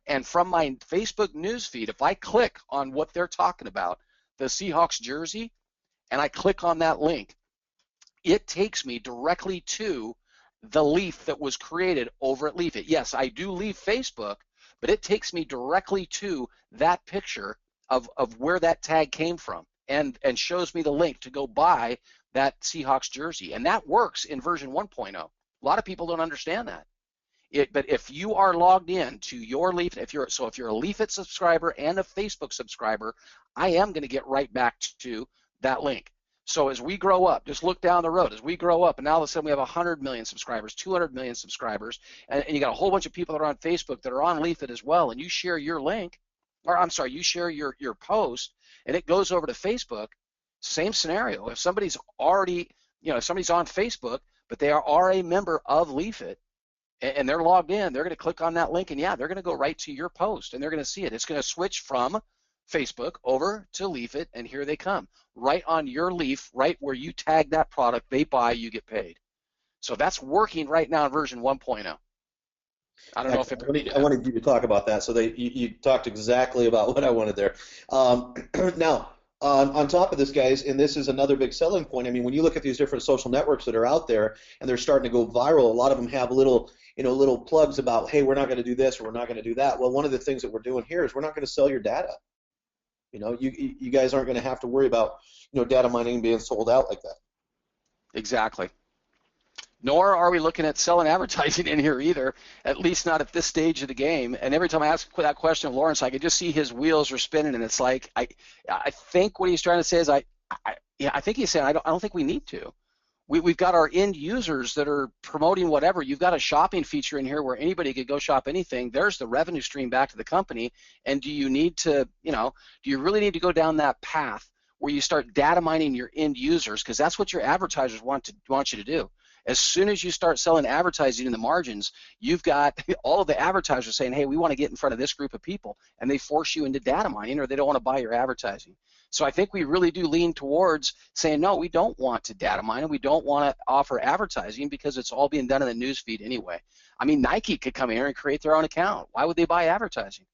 [SPEAKER 2] and from my Facebook news feed, if I click on what they're talking about, the Seahawks jersey, and I click on that link, it takes me directly to the leaf that was created over at Leafit. Yes, I do leave Facebook, but it takes me directly to that picture of where that tag came from, and shows me the link to go buy that Seahawks jersey. And that works in version 1.0. A lot of people don't understand that. But if you are logged in to your Leafit, if you're a Leafit subscriber and a Facebook subscriber, I am going to get right back to that link. So as we grow up, just look down the road. As we grow up, and now all of a sudden we have 100 million subscribers, 200 million subscribers, and you got a whole bunch of people that are on Facebook that are on Leafit as well, and you share your link, or I'm sorry, you share your post, and it goes over to Facebook. Same scenario. If somebody's already, if somebody's on Facebook, but they are a member of Leafit, and they're logged in, they're going to click on that link, and yeah, they're going to go right to your post, and they're going to see it. It's going to switch from Facebook over to Leafit, and here they come. Right on your leaf, right where you tag that product, they buy, you get paid. So that's working right now in version 1.0. I don't know if
[SPEAKER 1] I wanted you to talk about that, so you talked exactly about what I wanted there. Now, on top of this, guys, and this is another big selling point, I mean, when you look at these different social networks that are out there and they're starting to go viral, a lot of them have little plugs about, hey, we're not going to do this or we're not going to do that. Well, one of the things that we're doing here is we're not going to sell your data. You guys aren't going to have to worry about, data mining being sold out like that.
[SPEAKER 2] Exactly. Nor are we looking at selling advertising in here either, at least not at this stage of the game. And every time I ask that question of Lawrence, I could just see his wheels are spinning, and it's like, I think what he's trying to say is, I think he's saying, I don't think we need to. We've got our end users that are promoting whatever. You've got a shopping feature in here where anybody could go shop anything. There's the revenue stream back to the company. And do you need to, do you really need to go down that path where you start data mining your end users? Because that's what your advertisers want you to do. As soon as you start selling advertising in the margins, you've got all of the advertisers saying, hey, we want to get in front of this group of people, and they force you into data mining, or they don't want to buy your advertising. So I think we really do lean towards saying, no, we don't want to data mine, and we don't want to offer advertising because it's all being done in the news feed anyway. I mean, Nike could come in here and create their own account. Why would they buy advertising?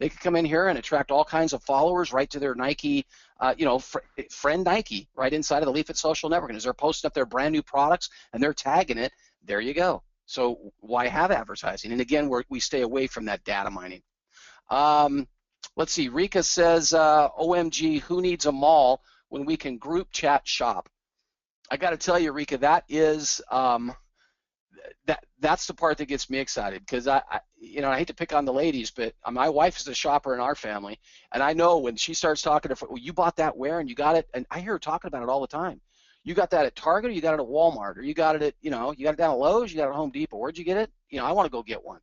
[SPEAKER 2] They could come in here and attract all kinds of followers right to their Nike, friend Nike, right inside of the Leafit social network. And as they're posting up their brand new products and they're tagging it, there you go. So why have advertising? And again, we stay away from that data mining. Let's see. Rika says, OMG, who needs a mall when we can group chat shop? I got to tell you, Rika, that is that's the part that gets me excited, because I hate to pick on the ladies, but my wife is a shopper in our family, and I know when she starts talking to, well, you bought that where, and you got it, and I hear her talking about it all the time. You got that at Target, or you got it at Walmart, or you got it at, you got it down at Lowe's, you got it at Home Depot. Where'd you get it? I want to go get one.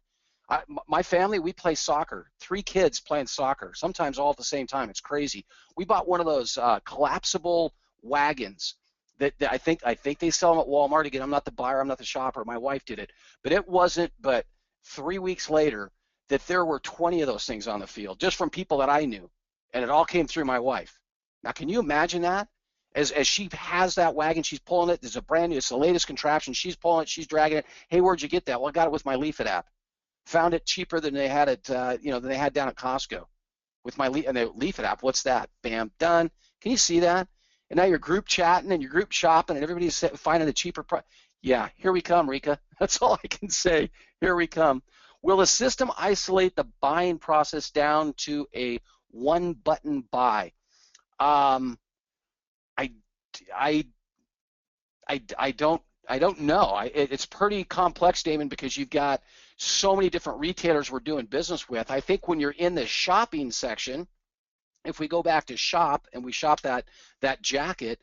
[SPEAKER 2] My family, we play soccer. 3 kids playing soccer, sometimes all at the same time. It's crazy. We bought one of those collapsible wagons that I think they sell them at Walmart. Again, I'm not the buyer, I'm not the shopper. My wife did it, but it wasn't but 3 weeks later that there were 20 of those things on the field, just from people that I knew, and it all came through my wife. Now, can you imagine that? As she has that wagon, she's pulling it. There's a brand new, it's the latest contraption. She's pulling it, she's dragging it. Hey, where'd you get that? Well, I got it with my Leafit app. Found it cheaper than they had it, than they had down at Costco. With my and the Leafit app, what's that? Bam, done. Can you see that? And now you're group chatting and you're group shopping and everybody's finding a cheaper price. Yeah, here we come, Rika. That's all I can say. Here we come. Will the system isolate the buying process down to a one-button buy? I don't know. It's pretty complex, Damon, because you've got so many different retailers we're doing business with. I think when you're in the shopping section, if we go back to shop and we shop that jacket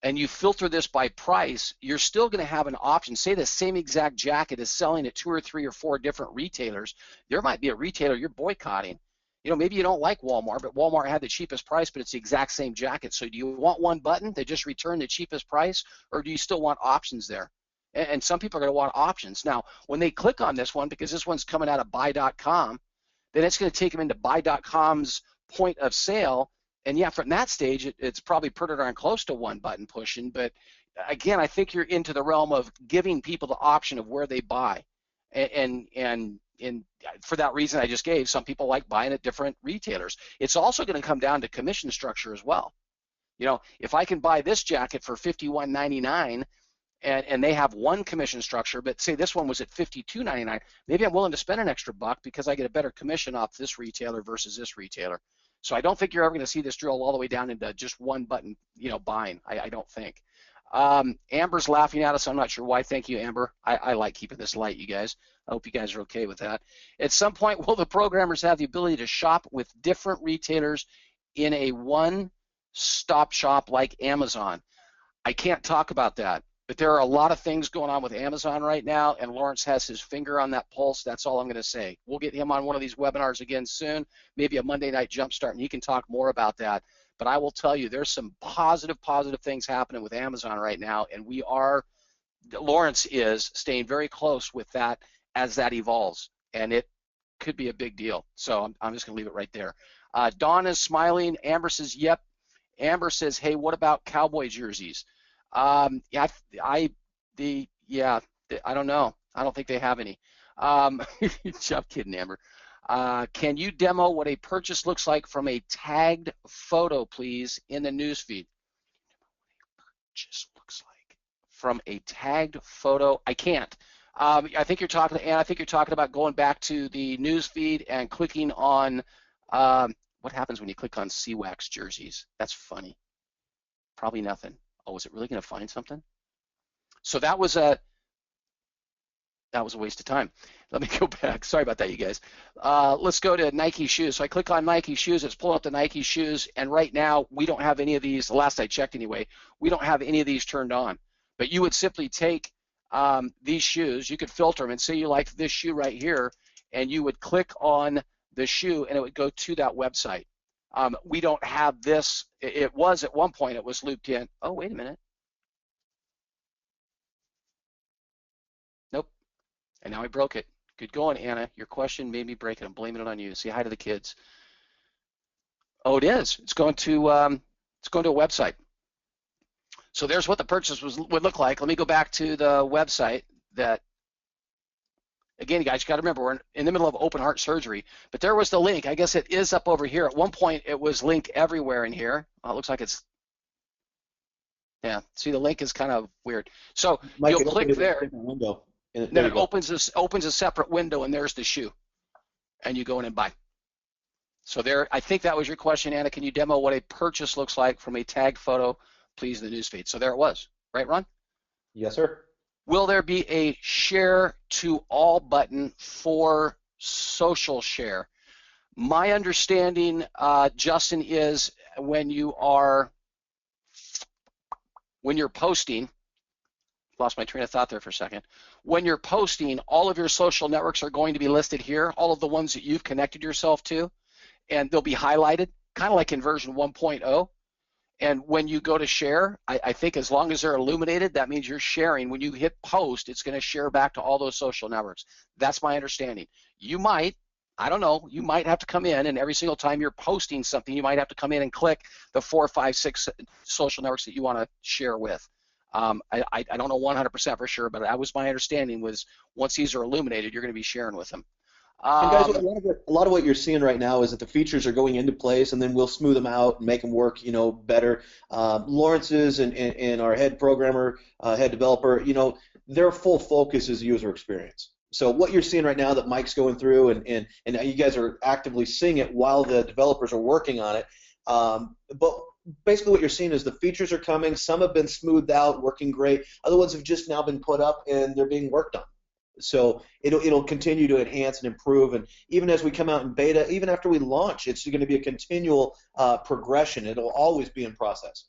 [SPEAKER 2] and you filter this by price, you're still going to have an option. Say the same exact jacket is selling at 2 or 3 or 4 different retailers. There might be a retailer you're boycotting. Maybe you don't like Walmart, but Walmart had the cheapest price, but it's the exact same jacket. So do you want one button that just return the cheapest price, or do you still want options there? And some people are going to want options. Now, when they click on this one, because this one's coming out of buy.com, then it's going to take them into buy.com's point of sale. And yeah, from that stage, it's probably pretty darn close to one button pushing. But again, I think you're into the realm of giving people the option of where they buy. And for that reason I just gave, some people like buying at different retailers. It's also going to come down to commission structure as well. If I can buy this jacket for $51.99 and they have one commission structure, but say this one was at $52.99, maybe I'm willing to spend an extra buck because I get a better commission off this retailer versus this retailer. So I don't think you're ever going to see this drill all the way down into just one button, buying. I don't think. Amber's laughing at us. I'm not sure why. Thank you, Amber. I like keeping this light, you guys. I hope you guys are okay with that. At some point, will the programmers have the ability to shop with different retailers in a one-stop shop like Amazon? I can't talk about that, but there are a lot of things going on with Amazon right now, and Lawrence has his finger on that pulse. That's all I'm going to say. We'll get him on one of these webinars again soon, maybe a Monday night jumpstart, and he can talk more about that. But I will tell you, there's some positive things happening with Amazon right now, and Lawrence is staying very close with that as that evolves, and it could be a big deal. So I'm just going to leave it right there. Dawn is smiling. Amber says, yep. Amber says, hey, what about cowboy jerseys? I don't know. I don't think they have any. I'm kidding, Amber. Can you demo what a purchase looks like from a tagged photo, please, in the newsfeed? Purchase looks like from a tagged photo. I can't. I think you're talking, and I think you're talking about going back to the newsfeed and clicking on what happens when you click on C-Wax jerseys. That's funny. Probably nothing. Oh, is it really going to find something? So that was a waste of time. Let me go back. Sorry about that, you guys. Let's go to Nike shoes. So I click on Nike shoes. It's pulling up the Nike shoes. And right now, we don't have any of these. The last I checked anyway, we don't have any of these turned on. But you would simply take these shoes. You could filter them and say you like this shoe right here, and you would click on the shoe, and it would go to that website. We don't have this. It was at one point, it was looped in. Oh, wait a minute. Nope. And now I broke it. Good going, Anna. Your question made me break it. I'm blaming it on you. Say hi to the kids. Oh, it is. It's going to a website. So there's what the purchase would look like. Let me go back to the website that, again, you guys got to remember, we're in the middle of open heart surgery, but there was the link. I guess it is up over here. At one point, it was linked everywhere in here. It looks like it's, yeah, see, the link is kind of weird. So
[SPEAKER 1] Mike,
[SPEAKER 2] you'll click there.
[SPEAKER 1] Window.
[SPEAKER 2] Then it opens a separate window, and there's the shoe, and you go in and buy. So there, I think that was your question, Anna. Can you demo what a purchase looks like from a tagged photo, please, in the newsfeed? So there it was, right, Ron?
[SPEAKER 1] Yes, sir.
[SPEAKER 2] Will there be a share to all button for social share? My understanding, Justin, is when you're posting, lost my train of thought there for a second. When you're posting, all of your social networks are going to be listed here, all of the ones that you've connected yourself to, and they'll be highlighted, kind of like in version 1.0. And when you go to share, I think as long as they're illuminated, that means you're sharing. When you hit post, it's going to share back to all those social networks. That's my understanding. You might, I don't know, you might have to come in, and every single time you're posting something, you might have to come in and click the 4, 5, 6 social networks that you want to share with. I don't know 100% for sure, but that was my understanding, was once these are illuminated, you're going to be sharing with them.
[SPEAKER 1] And guys, a lot of what you're seeing right now is that the features are going into place, and then we'll smooth them out and make them work, better. Lawrence's and our head programmer, head developer, their full focus is user experience. So what you're seeing right now that Mike's going through, and you guys are actively seeing it while the developers are working on it. But basically what you're seeing is the features are coming. Some have been smoothed out, working great. Other ones have just now been put up, and they're being worked on. So it'll continue to enhance and improve, and even as we come out in beta, even after we launch, it's going to be a continual progression. It'll always be in process.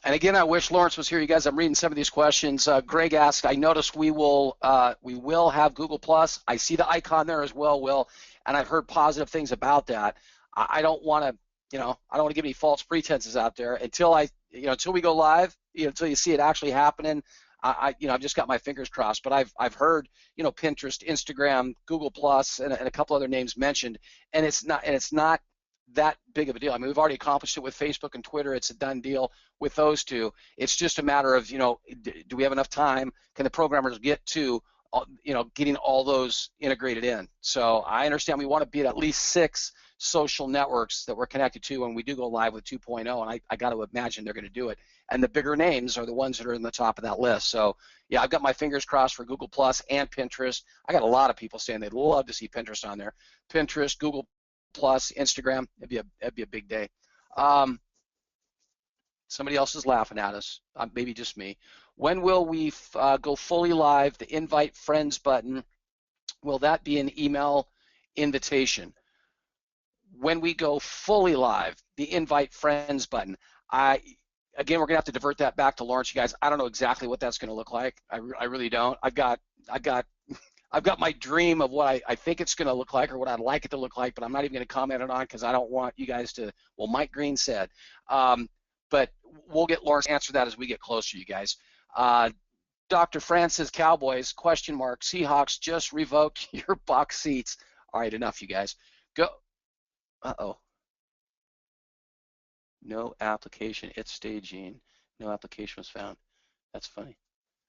[SPEAKER 2] And again, I wish Lawrence was here. You guys, I'm reading some of these questions. Greg asked, I noticed we will have Google Plus. I see the icon there as well, Will, and I've heard positive things about that. I don't want to, I don't want to give any false pretenses out there until until we go live, until you see it actually happening. I've just got my fingers crossed, but I've heard, Pinterest, Instagram, Google Plus, and a couple other names mentioned, and it's not that big of a deal. I mean, we've already accomplished it with Facebook and Twitter. It's a done deal with those two. It's just a matter of, do we have enough time? Can the programmers get to, getting all those integrated in? So I understand we want to be at least 6 social networks that we're connected to when we do go live with 2.0, and I got to imagine they're going to do it. And the bigger names are the ones that are in the top of that list. So yeah, I've got my fingers crossed for Google Plus and Pinterest. I got a lot of people saying they'd love to see Pinterest on there. Pinterest, Google Plus, Instagram, it'd be a big day. Somebody else is laughing at us, maybe just me. When will we go fully live? The invite friends button, will that be an email invitation? When we go fully live, the invite friends button, again, we're gonna have to divert that back to Lawrence, you guys. I don't know exactly what that's gonna look like. I really don't. I've got my dream of what I think it's gonna look like, or what I'd like it to look like, but I'm not even gonna comment it on because I don't want you guys to. Well, Mike Green said, but we'll get Lawrence to answer that as we get closer, you guys. Dr. Francis Cowboys ? Seahawks just revoked your box seats. All right, enough, you guys. Go. Uh-oh. No application. It's staging. No application was found. That's funny.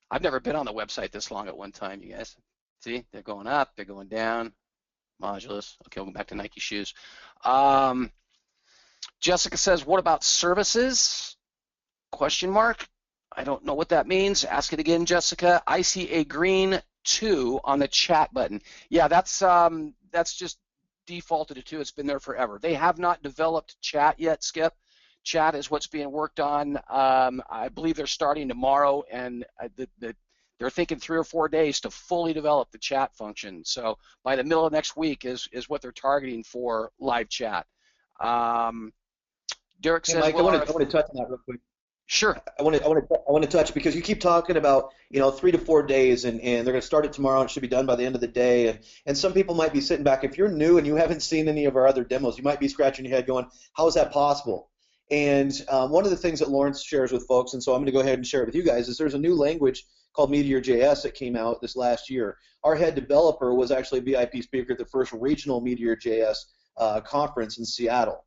[SPEAKER 2] I've never been on the website this long at one time, you guys. See, they're going up, they're going down. Modulus. Okay, we'll go back to Nike shoes. Jessica says, what about services? ? I don't know what that means. Ask it again, Jessica. I see a green 2 on the chat button. Yeah, that's just defaulted to 2. It's been there forever. They have not developed chat yet, Skip. Chat is what's being worked on. I believe they're starting tomorrow, and they're thinking 3 or 4 days to fully develop the chat function. So by the middle of next week is what they're targeting for live chat. Derek says,
[SPEAKER 1] Mike, I want to touch on that real quick.
[SPEAKER 2] Sure.
[SPEAKER 1] I want to touch, because you keep talking about 3 to 4 days, and they're going to start it tomorrow and it should be done by the end of the day. And some people might be sitting back. If you're new and you haven't seen any of our other demos, you might be scratching your head going, how is that possible? And one of the things that Lawrence shares with folks, and so I'm going to go ahead and share it with you guys, is there's a new language called Meteor.js that came out this last year. Our head developer was actually a VIP speaker at the first regional Meteor.js conference in Seattle.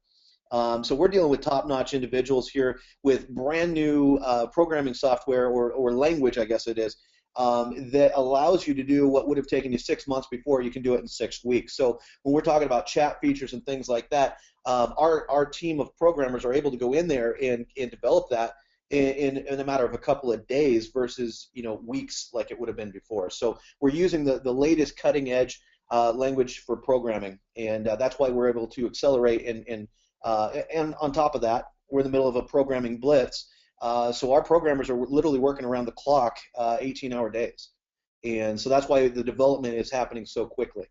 [SPEAKER 1] So we're dealing with top-notch individuals here with brand new programming software or language, I guess it is, that allows you to do what would have taken you 6 months before. You can do it in 6 weeks. So when we're talking about chat features and things like that, our team of programmers are able to go in there and develop that in a matter of a couple of days versus weeks like it would have been before. So we're using the latest cutting-edge language for programming, and that's why we're able to accelerate and on top of that, we're in the middle of a programming blitz, so our programmers are literally working around the clock, 18-hour days, and so that's why the development is happening so quickly.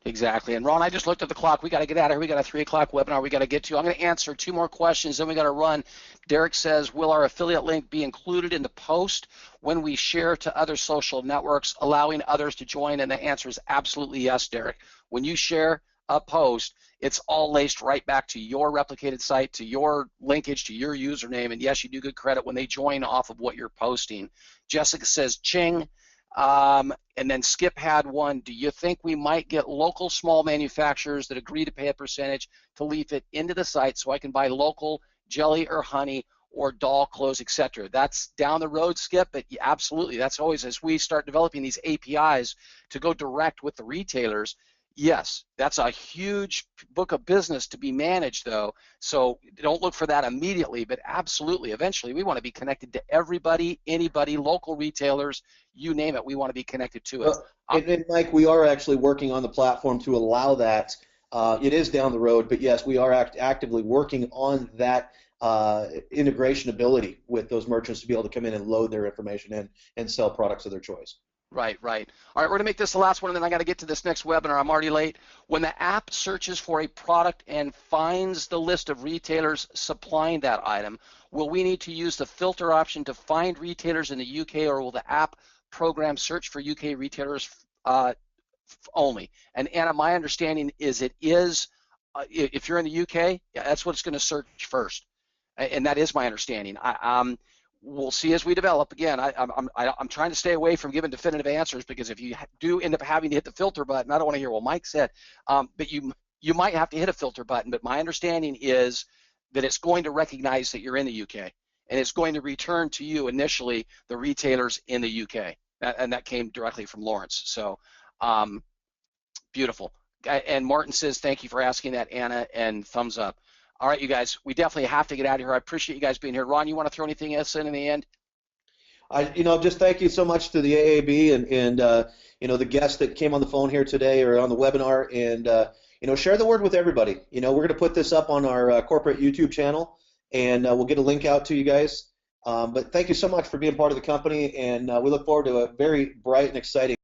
[SPEAKER 2] Exactly. And Ron, I just looked at the clock. We got to get out of here. We got a 3 o'clock webinar we got to get to. I'm going to answer 2 more questions, then we got to run. Derek says, will our affiliate link be included in the post when we share to other social networks, allowing others to join? And the answer is absolutely yes, Derek. When you share, a post, it's all laced right back to your replicated site, to your linkage, to your username, and yes, you do good credit when they join off of what you're posting. Jessica says, ching. And then Skip had one. Do you think we might get local small manufacturers that agree to pay a percentage to leafit into the site so I can buy local jelly or honey or doll clothes, etc.? That's down the road, Skip, but yeah, absolutely. That's always, as we start developing these APIs to go direct with the retailers, yes, that's a huge book of business to be managed, though. So don't look for that immediately, but absolutely, eventually, we want to be connected to everybody, anybody, local retailers, you name it. We want to be connected to it.
[SPEAKER 1] And Mike, we are actually working on the platform to allow that. It is down the road, but yes, we are actively working on that integration ability with those merchants to be able to come in and load their information in and sell products of their choice.
[SPEAKER 2] Right, right. All right, we're going to make this the last one, and then I got to get to this next webinar. I'm already late. When the app searches for a product and finds the list of retailers supplying that item, will we need to use the filter option to find retailers in the UK, or will the app program search for UK retailers only? And Anna, my understanding is it is, if you're in the UK, that's what it's going to search first. And that is my understanding. We'll see as we develop. Again, I'm trying to stay away from giving definitive answers, because if you do end up having to hit the filter button, I don't want to hear, well, Mike said, but you might have to hit a filter button. But my understanding is that it's going to recognize that you're in the UK, and it's going to return to you initially the retailers in the UK. And that came directly from Lawrence. So beautiful. And Martin says, thank you for asking that, Anna, and thumbs up. All right, you guys, we definitely have to get out of here. I appreciate you guys being here. Ron, you want to throw anything else in the end?
[SPEAKER 1] Just thank you so much to the AAB and the guests that came on the phone here today or on the webinar, and share the word with everybody. We're going to put this up on our corporate YouTube channel, and we'll get a link out to you guys. But thank you so much for being part of the company, and we look forward to a very bright and exciting